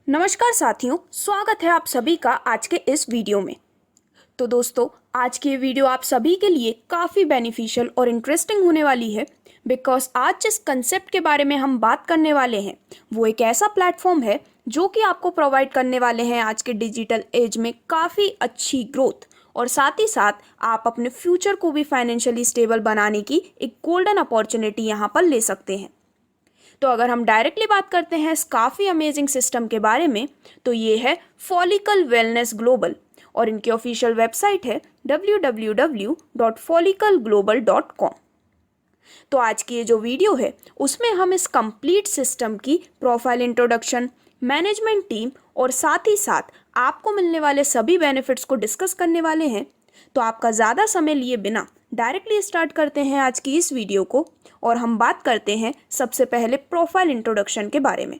नमस्कार साथियों, स्वागत है आप सभी का आज के इस वीडियो में। तो दोस्तों, आज की ये वीडियो आप सभी के लिए काफ़ी बेनिफिशियल और इंटरेस्टिंग होने वाली है बिकॉज आज जिस कंसेप्ट के बारे में हम बात करने वाले हैं वो एक ऐसा प्लेटफॉर्म है जो कि आपको प्रोवाइड करने वाले हैं आज के डिजिटल एज में काफ़ी अच्छी ग्रोथ और साथ ही साथ आप अपने फ्यूचर को भी फाइनेंशियली स्टेबल बनाने की एक गोल्डन अपॉर्चुनिटी यहाँ पर ले सकते हैं। तो अगर हम डायरेक्टली बात करते हैं इस काफ़ी अमेजिंग सिस्टम के बारे में तो ये है फॉलिकल वेलनेस ग्लोबल और इनकी ऑफिशियल वेबसाइट है www.follicleglobal.com। तो आज की ये जो वीडियो है उसमें हम इस कंप्लीट सिस्टम की प्रोफाइल इंट्रोडक्शन, मैनेजमेंट टीम और साथ ही साथ आपको मिलने वाले सभी बेनिफिट्स को डिस्कस करने वाले हैं। तो आपका ज़्यादा समय लिए बिना डायरेक्टली स्टार्ट करते हैं आज की इस वीडियो को और हम बात करते हैं सबसे पहले प्रोफाइल इंट्रोडक्शन के बारे में।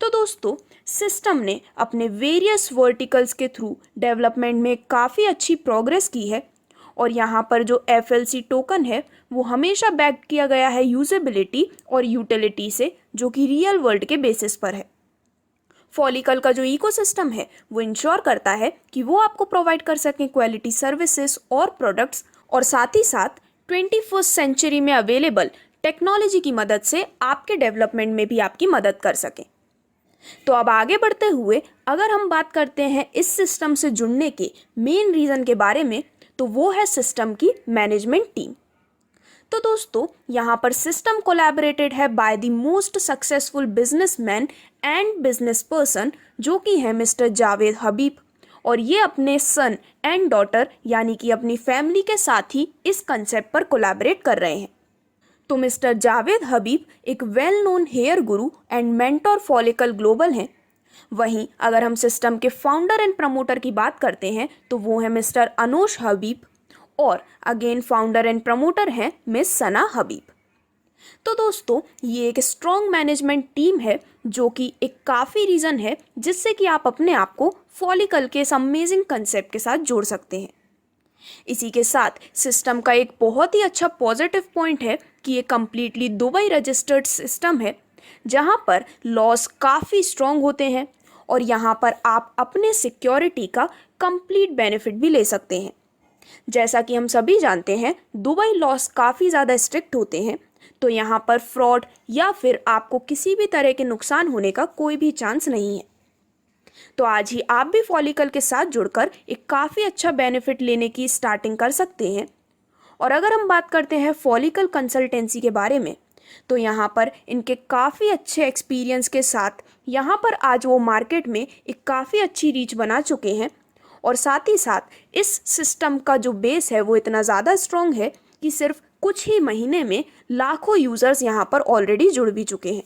तो दोस्तों, सिस्टम ने अपने वेरियस वर्टिकल्स के थ्रू डेवलपमेंट में काफ़ी अच्छी प्रोग्रेस की है और यहाँ पर जो FLC टोकन है वो हमेशा बैक किया गया है यूजेबिलिटी और यूटिलिटी से, जो कि रियल वर्ल्ड के बेसिस पर है। फॉलिकल का जो इकोसिस्टम है वो इंश्योर करता है कि वो आपको प्रोवाइड कर सकें क्वालिटी सर्विसेज और प्रोडक्ट्स और साथ ही साथ 21st सेंचुरी में अवेलेबल टेक्नोलॉजी की मदद से आपके डेवलपमेंट में भी आपकी मदद कर सकें। तो अब आगे बढ़ते हुए अगर हम बात करते हैं इस सिस्टम से जुड़ने के मेन रीज़न के बारे में तो वो है सिस्टम की मैनेजमेंट टीम। तो दोस्तों, यहाँ पर सिस्टम कोलैबोरेटेड है by the most successful businessman and business person जो कि है मिस्टर जावेद हबीब, और ये अपने सन एंड डॉटर यानी कि अपनी फैमिली के साथ ही इस कंसेप्ट पर कोलैबोरेट कर रहे हैं। तो मिस्टर जावेद हबीब एक well known hair Guru and mentor follicle global हैं। वहीं अगर हम सिस्टम के फाउंडर एंड प्रमोटर की बात करते हैं तो वो है मिस्टर अनोश हबीब और अगेन फाउंडर एंड प्रमोटर हैं मिस सना हबीब। तो दोस्तों, ये एक स्ट्रॉन्ग मैनेजमेंट टीम है जो कि एक काफ़ी रीज़न है जिससे कि आप अपने आप को फॉलिकल के इस अमेजिंग कंसेप्ट के साथ जोड़ सकते हैं। इसी के साथ सिस्टम का एक बहुत ही अच्छा पॉजिटिव पॉइंट है कि ये कम्प्लीटली दुबई रजिस्टर्ड सिस्टम है जहाँ पर लॉस काफ़ी स्ट्रॉन्ग होते हैं और यहाँ पर आप अपने सिक्योरिटी का कंप्लीट बेनिफिट भी ले सकते हैं। जैसा कि हम सभी जानते हैं दुबई लॉस काफ़ी ज़्यादा स्ट्रिक्ट होते हैं, तो यहाँ पर फ्रॉड या फिर आपको किसी भी तरह के नुकसान होने का कोई भी चांस नहीं है। तो आज ही आप भी फॉलिकल के साथ जुड़कर एक काफ़ी अच्छा बेनिफिट लेने की स्टार्टिंग कर सकते हैं। और अगर हम बात करते हैं फॉलिकल कंसल्टेंसी के बारे में तो यहाँ पर इनके काफ़ी अच्छे एक्सपीरियंस के साथ यहाँ पर आज वो मार्केट में एक काफ़ी अच्छी रीच बना चुके हैं और साथ ही साथ इस सिस्टम का जो बेस है वो इतना ज़्यादा स्ट्रॉन्ग है कि सिर्फ कुछ ही महीने में लाखों यूज़र्स यहाँ पर ऑलरेडी जुड़ भी चुके हैं।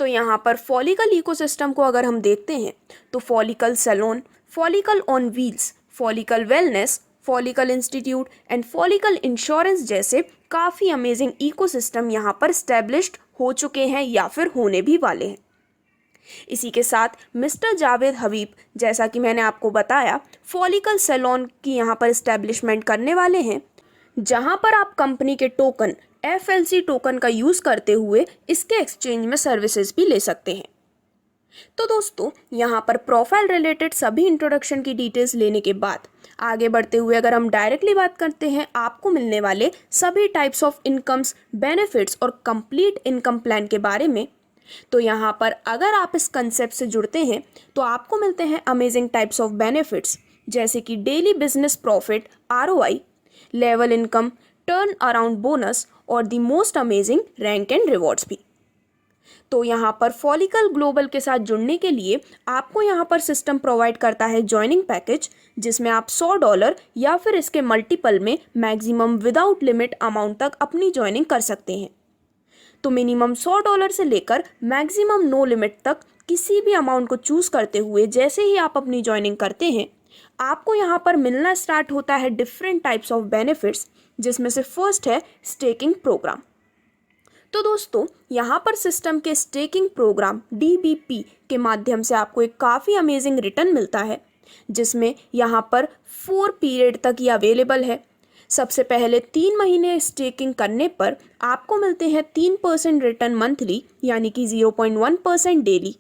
तो यहाँ पर फॉलिकल इकोसिस्टम को अगर हम देखते हैं तो Follicle salon, Follicle on wheels, Follicle wellness, Follicle institute and Follicle insurance जैसे काफ़ी अमेजिंग इकोसिस्टम यहाँ पर स्टैब्लिश्ड हो चुके हैं या फिर होने भी वाले हैं। इसी के साथ मिस्टर जावेद हबीब, जैसा कि मैंने आपको बताया, फॉलिकल सैलून की यहाँ पर इस्टेब्लिशमेंट करने वाले हैं जहाँ पर आप कंपनी के टोकन FLC टोकन का यूज़ करते हुए इसके एक्सचेंज में सर्विसेज भी ले सकते हैं। तो दोस्तों, यहाँ पर प्रोफाइल रिलेटेड सभी इंट्रोडक्शन की डिटेल्स लेने के बाद आगे बढ़ते हुए अगर हम डायरेक्टली बात करते हैं आपको मिलने वाले सभी टाइप्स ऑफ इनकम्स, बेनिफिट्स और कंप्लीट इनकम प्लान के बारे में, तो यहाँ पर अगर आप इस कंसेप्ट से जुड़ते हैं तो आपको मिलते हैं अमेजिंग टाइप्स ऑफ बेनिफिट्स जैसे कि daily business profit ROI, level income, turn around bonus और the most amazing rank and rewards भी। तो यहाँ पर फॉलिकल ग्लोबल के साथ जुड़ने के लिए आपको यहाँ पर सिस्टम प्रोवाइड करता है ज्वाइनिंग पैकेज जिसमें आप $100 या फिर इसके मल्टीपल में मैक्सिमम विदाउट लिमिट अमाउंट तक अपनी ज्वाइनिंग कर सकते हैं। तो मिनिमम $100 से लेकर मैक्सिमम नो लिमिट तक किसी भी अमाउंट को चूज़ करते हुए जैसे ही आप अपनी ज्वाइनिंग करते हैं आपको यहाँ पर मिलना स्टार्ट होता है डिफरेंट टाइप्स ऑफ बेनिफिट्स, जिसमें से फर्स्ट है स्टेकिंग प्रोग्राम। तो दोस्तों, यहाँ पर सिस्टम के स्टेकिंग प्रोग्राम DBP के माध्यम से आपको एक काफ़ी अमेजिंग रिटर्न मिलता है जिसमें यहाँ पर 4 पीरियड तक ये अवेलेबल है। सबसे पहले 3 महीने स्टेकिंग करने पर आपको मिलते हैं 3% रिटर्न मंथली यानी कि 0.1% डेली।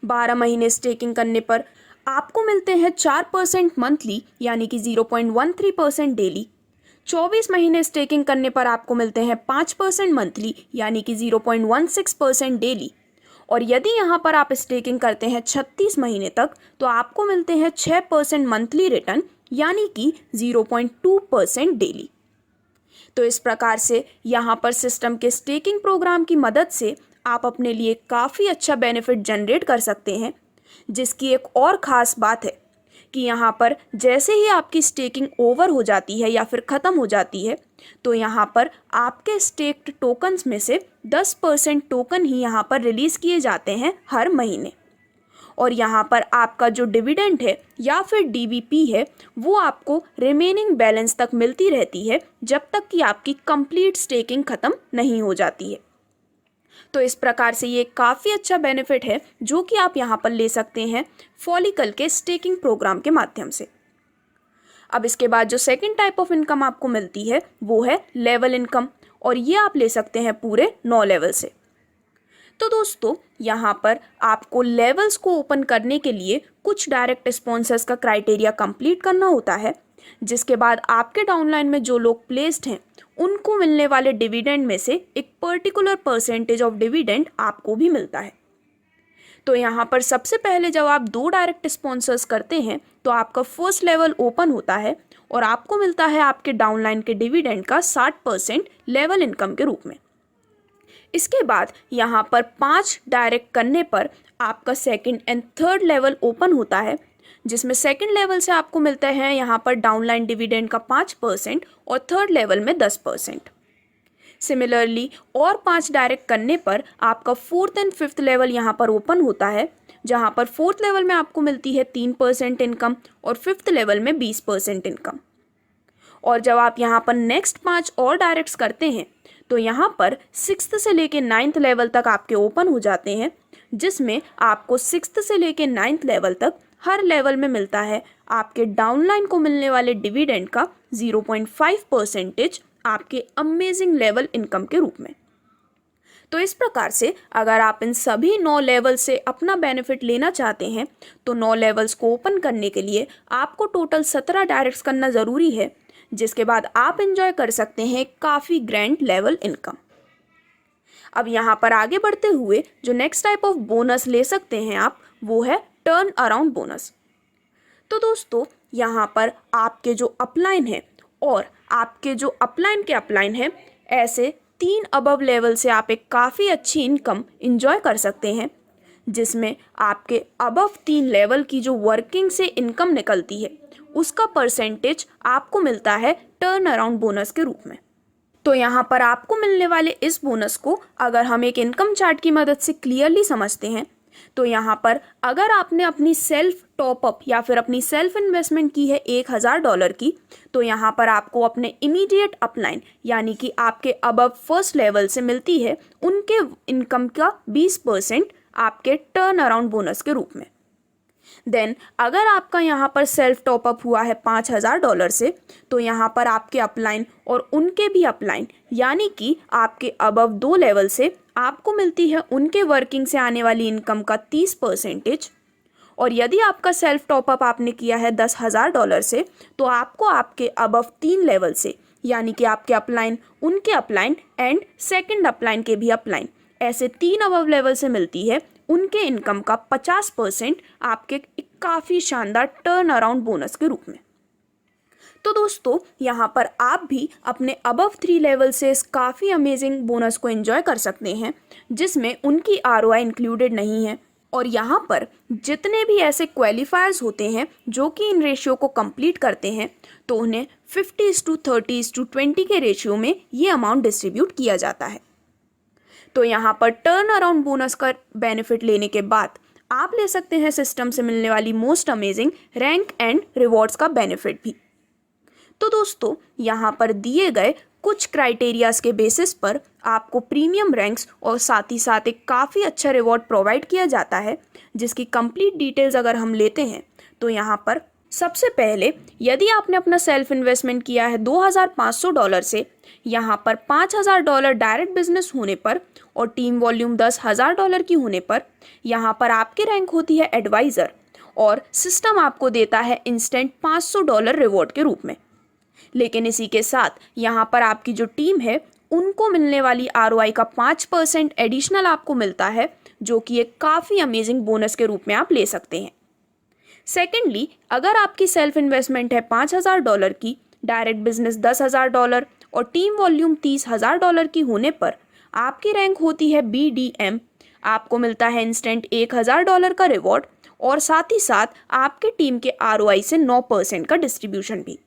12 महीने स्टेकिंग करने पर आपको मिलते हैं 4% मंथली यानी कि 0.13% डेली। 24 महीने स्टेकिंग करने पर आपको मिलते हैं 5% मंथली यानी कि 0.16% डेली। और यदि यहाँ पर आप स्टेकिंग करते हैं 36 महीने तक तो आपको मिलते हैं 6% मंथली रिटर्न यानी कि 0.2% डेली। तो इस प्रकार से यहाँ पर सिस्टम के स्टेकिंग प्रोग्राम की मदद से आप अपने लिए काफ़ी अच्छा बेनिफिट जनरेट कर सकते हैं। जिसकी एक और ख़ास बात है कि यहाँ पर जैसे ही आपकी स्टेकिंग ओवर हो जाती है या फिर ख़त्म हो जाती है तो यहाँ पर आपके स्टेक्ड टोकन्स में से 10% टोकन ही यहाँ पर रिलीज़ किए जाते हैं हर महीने। और यहाँ पर आपका जो डिविडेंड है या फिर डीवीपी है वो आपको रिमेनिंग बैलेंस तक मिलती रहती है जब तक कि आपकी कंप्लीट स्टेकिंग ख़त्म नहीं हो जाती है। तो इस प्रकार से ये काफ़ी अच्छा बेनिफिट है जो कि आप यहाँ पर ले सकते हैं फॉलिकल के स्टेकिंग प्रोग्राम के माध्यम से। अब इसके बाद जो सेकंड टाइप ऑफ इनकम आपको मिलती है वो है लेवल इनकम, और ये आप ले सकते हैं पूरे 9 लेवल से। तो दोस्तों यहाँ पर आपको लेवल्स को ओपन करने के लिए कुछ डायरेक्ट स्पॉन्सर्स का क्राइटेरिया कंप्लीट करना होता है, जिसके बाद आपके डाउनलाइन में जो लोग प्लेस्ड हैं उनको मिलने वाले डिविडेंड में से एक पर्टिकुलर परसेंटेज ऑफ डिविडेंड आपको भी मिलता है। तो यहाँ पर सबसे पहले जब आप 2 डायरेक्ट स्पॉन्सर्स करते हैं तो आपका फर्स्ट लेवल ओपन होता है और आपको मिलता है आपके डाउनलाइन के डिविडेंड का 60% लेवल इनकम के रूप में। इसके बाद यहाँ पर 5 डायरेक्ट करने पर आपका second and third level open होता है, जिसमें सेकंड लेवल से आपको मिलते हैं यहाँ पर डाउनलाइन डिविडेंड का 5% और थर्ड लेवल में 10%। सिमिलरली और 5 डायरेक्ट करने पर आपका फोर्थ एंड फिफ्थ लेवल यहाँ पर ओपन होता है, जहाँ पर फोर्थ लेवल में आपको मिलती है 3% इनकम और फिफ्थ लेवल में 20% इनकम। और जब आप यहाँ पर नेक्स्ट 5 और डायरेक्ट्स करते हैं तो यहाँ पर 6th से लेके 9th लेवल तक आपके ओपन हो जाते हैं, जिसमें आपको 6th से लेके 9th लेवल तक हर लेवल में मिलता है आपके डाउनलाइन को मिलने वाले डिविडेंड का 0.5% आपके अमेजिंग लेवल इनकम के रूप में। तो इस प्रकार से अगर आप इन सभी 9 लेवल से अपना बेनिफिट लेना चाहते हैं तो 9 लेवल्स को ओपन करने के लिए आपको टोटल 17 डायरेक्ट्स करना ज़रूरी है, जिसके बाद आप एंजॉय कर सकते हैं काफ़ी ग्रैंड लेवल इनकम। अब यहाँ पर आगे बढ़ते हुए जो नेक्स्ट टाइप ऑफ बोनस ले सकते हैं आप वो है टर्न अराउंड बोनस। तो दोस्तों यहाँ पर आपके जो अपलाइन है और आपके जो अपलाइन के अपलाइन है ऐसे 3 अबव लेवल से आप एक काफ़ी अच्छी इनकम इंजॉय कर सकते हैं, जिसमें आपके अबव 3 लेवल की जो वर्किंग से इनकम निकलती है उसका परसेंटेज आपको मिलता है टर्न अराउंड बोनस के रूप में। तो यहाँ पर आपको मिलने वाले इस बोनस को अगर हम एक इनकम चार्ट की मदद से क्लियरली समझते हैं तो यहाँ पर अगर आपने अपनी सेल्फ टॉपअप या फिर अपनी सेल्फ इन्वेस्टमेंट की है $1000 की, तो यहाँ पर आपको अपने इमीडिएट अपलाइन यानी कि आपके अबव फर्स्ट लेवल से मिलती है उनके इनकम का 20% आपके टर्न अराउंड बोनस के रूप में। देन अगर आपका यहाँ पर सेल्फ टॉपअप हुआ है $5000 से, तो यहाँ पर आपके अपलाइन और उनके भी अपलाइन यानी कि आपके अबव 2 लेवल से आपको मिलती है उनके वर्किंग से आने वाली इनकम का 30%। और यदि आपका सेल्फ टॉपअप आपने किया है $10,000 से, तो आपको आपके अबव 3 लेवल से यानी कि आपके अपलाइन, उनके अपलाइन एंड सेकंड अपलाइन के भी अपलाइन, ऐसे 3 अबव लेवल से मिलती है उनके इनकम का 50% आपके एक काफ़ी शानदार टर्न अराउंड बोनस के रूप में। तो दोस्तों यहाँ पर आप भी अपने अबव 3 लेवल से इस काफ़ी अमेजिंग बोनस को एंजॉय कर सकते हैं, जिसमें उनकी ROI इंक्लूडेड नहीं है। और यहाँ पर जितने भी ऐसे क्वालिफायर्स होते हैं जो कि इन रेशियो को कंप्लीट करते हैं तो उन्हें 50:30:20 के रेशियो में ये अमाउंट डिस्ट्रीब्यूट किया जाता है। तो यहाँ पर टर्न अराउंड बोनस का बेनिफिट लेने के बाद आप ले सकते हैं सिस्टम से मिलने वाली most amazing rank and rewards का बेनिफिट भी। तो दोस्तों यहाँ पर दिए गए कुछ क्राइटेरियाज के बेसिस पर आपको प्रीमियम रैंक्स और साथ ही साथ एक काफ़ी अच्छा रिवॉर्ड प्रोवाइड किया जाता है, जिसकी कंप्लीट डिटेल्स अगर हम लेते हैं तो यहाँ पर सबसे पहले यदि आपने अपना सेल्फ इन्वेस्टमेंट किया है $2500 से, यहाँ पर $5,000 डायरेक्ट बिजनेस होने पर और टीम वॉल्यूम $10,000 की होने पर यहाँ पर आपकी रैंक होती है एडवाइज़र और सिस्टम आपको देता है इंस्टेंट $500 रिवॉर्ड के रूप में। लेकिन इसी के साथ यहाँ पर आपकी जो टीम है उनको मिलने वाली ROI का 5% एडिशनल आपको मिलता है, जो कि एक काफ़ी अमेजिंग बोनस के रूप में आप ले सकते हैं। सेकेंडली, अगर आपकी सेल्फ इन्वेस्टमेंट है $5,000 की, डायरेक्ट बिजनेस $10,000 और टीम वॉल्यूम $30,000 की होने पर आपकी रैंक होती है BDM। आपको मिलता है इंस्टेंट $1,000 का रिवॉर्ड और साथ ही साथ आपकी टीम के ROI से 9% का डिस्ट्रीब्यूशन भी।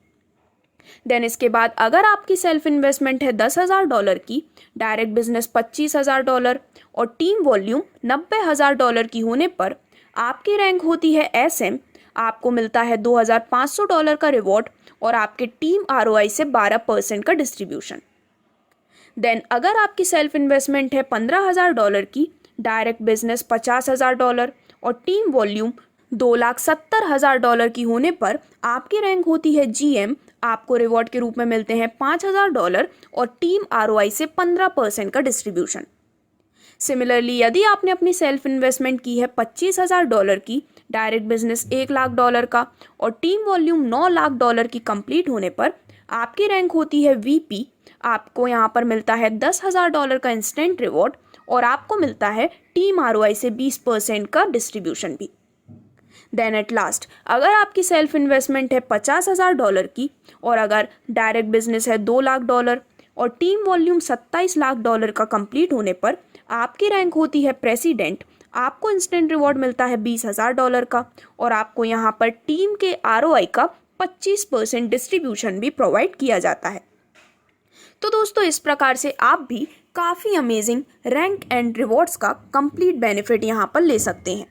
देन इसके बाद अगर आपकी सेल्फ इन्वेस्टमेंट है $10,000 की, डायरेक्ट बिजनेस $25,000 और टीम वॉल्यूम $90,000 की होने पर आपकी रैंक होती है SM। आपको मिलता है $2,500 का रिवॉर्ड और आपके टीम ROI से 12% का डिस्ट्रीब्यूशन। देन अगर आपकी सेल्फ इन्वेस्टमेंट है $15,000 की, डायरेक्ट बिजनेस $50,000 और टीम वॉल्यूम $2,70,000 की होने पर आपकी रैंक होती है GM। आपको रिवॉर्ड के रूप में मिलते हैं $5,000 और टीम ROI से 15% का डिस्ट्रीब्यूशन। सिमिलरली, यदि आपने अपनी सेल्फ इन्वेस्टमेंट की है $25,000 की, डायरेक्ट बिजनेस $1,00,000 का और टीम वॉल्यूम $9,00,000 की कंप्लीट होने पर आपकी रैंक होती है VP। आपको यहाँ पर मिलता है $10,000 का इंस्टेंट रिवॉर्ड और आपको मिलता है टीम ROI से 20% का डिस्ट्रीब्यूशन भी। देन एट लास्ट, अगर आपकी सेल्फ इन्वेस्टमेंट है $50,000 की और अगर डायरेक्ट बिजनेस है $2,00,000 और टीम वॉल्यूम $27,00,000 का कंप्लीट होने पर आपकी रैंक होती है प्रेसिडेंट। आपको इंस्टेंट रिवॉर्ड मिलता है $20,000 का और आपको यहाँ पर टीम के ROI का 25% डिस्ट्रीब्यूशन भी प्रोवाइड किया जाता है। तो दोस्तों, इस प्रकार से आप भी काफ़ी अमेजिंग रैंक एंड रिवॉर्ड्स का कंप्लीट बेनिफिट यहाँ पर ले सकते हैं।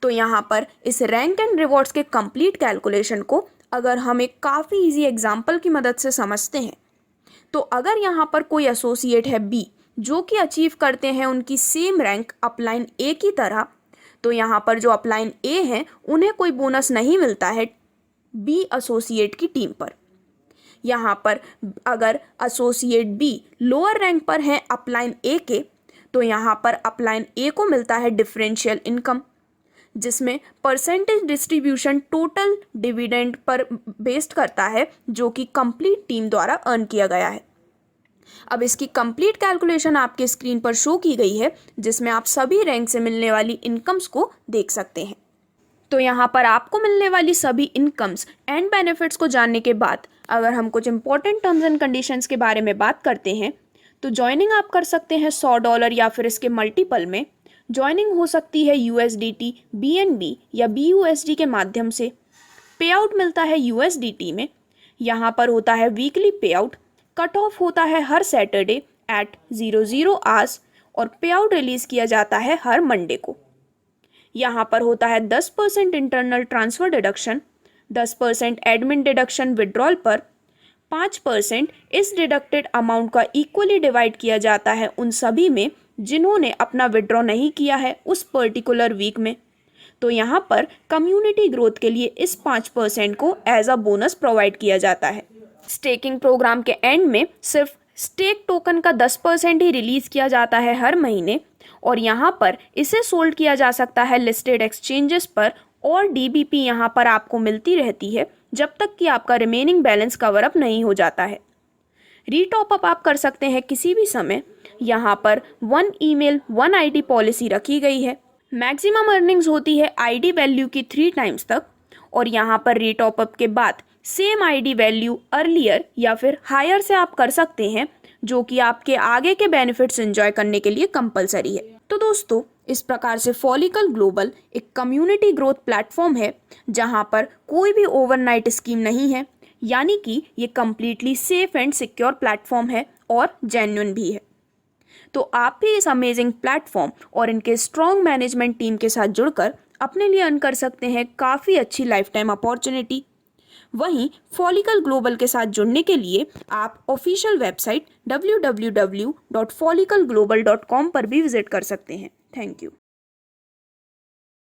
तो यहाँ पर इस रैंक एंड रिवॉर्ड्स के कंप्लीट कैलकुलेशन को अगर हम एक काफ़ी इजी एग्जाम्पल की मदद से समझते हैं, तो अगर यहाँ पर कोई एसोसिएट है B जो कि अचीव करते हैं उनकी सेम रैंक अपलाइन A की तरह, तो यहाँ पर जो अपलाइन A हैं उन्हें कोई बोनस नहीं मिलता है B एसोसिएट की टीम पर। यहाँ पर अगर एसोसिएट B लोअर रैंक पर है अपलाइन A के, तो यहाँ पर अपलाइन A को मिलता है डिफरेंशियल इनकम, जिसमें percentage distribution total dividend per based करता है, जो कि कंप्लीट टीम द्वारा अर्न किया गया है। अब इसकी कंप्लीट कैलकुलेशन आपके स्क्रीन पर शो की गई है, जिसमें आप सभी रैंक से मिलने वाली इनकम्स को देख सकते हैं। तो यहाँ पर आपको मिलने वाली सभी इनकम्स एंड बेनिफिट्स को जानने के बाद अगर हम कुछ इंपॉर्टेंट टर्म्स एंड कंडीशंस के बारे में बात करते हैं, तो ज्वाइनिंग आप कर सकते हैं $100 या फिर इसके मल्टीपल में। ज्वाइनिंग हो सकती है USDT, BNB या BUSD के माध्यम से। पे आउट मिलता है USDT में। यहाँ पर होता है वीकली पे आउट। कट ऑफ होता है हर सैटरडे एट 00 आवर्स और पे आउट रिलीज़ किया जाता है हर मंडे को। यहाँ पर होता है 10% internal transfer deduction, 10% admin deduction withdrawal पर, 5% इस डिडक्टेड अमाउंट का इक्वली डिवाइड किया जाता है उन सभी में जिन्होंने अपना विड्रॉ नहीं किया है उस पर्टिकुलर वीक में। तो यहाँ पर कम्युनिटी ग्रोथ के लिए इस 5% को एज अ बोनस प्रोवाइड किया जाता है। स्टेकिंग प्रोग्राम के एंड में सिर्फ स्टेक टोकन का 10% ही रिलीज़ किया जाता है हर महीने और यहाँ पर इसे सोल्ड किया जा सकता है लिस्टेड एक्सचेंजेस पर और DBP यहाँ पर आपको मिलती रहती है जब तक कि आपका रिमेनिंग बैलेंस कवर अप नहीं हो जाता है। रीटॉप अप आप कर सकते हैं किसी भी समय। यहाँ पर 1 ईमेल 1 ID पॉलिसी रखी गई है। मैक्सिमम अर्निंग्स होती है ID वैल्यू की 3 टाइम्स तक और यहाँ पर रीटॉप अप के बाद सेम ID वैल्यू अर्लियर या फिर हायर से आप कर सकते हैं, जो कि आपके आगे के बेनिफिट्स एंजॉय करने के लिए कंपलसरी है। तो दोस्तों, इस प्रकार से फॉलिकल ग्लोबल एक कम्युनिटी ग्रोथ प्लेटफॉर्म है जहाँ पर कोई भी ओवरनाइट स्कीम नहीं है, यानी कि ये completely safe and secure platform है और जेन्युइन भी है। तो आप भी इस अमेजिंग प्लेटफॉर्म और इनके स्ट्रॉन्ग मैनेजमेंट टीम के साथ जुड़कर अपने लिए अर्न कर सकते हैं काफ़ी अच्छी लाइफ टाइम अपॉर्चुनिटी। वहीं फॉलिकल ग्लोबल के साथ जुड़ने के लिए आप ऑफिशियल वेबसाइट www.follicalglobal.com पर भी विजिट कर सकते हैं। Thank you.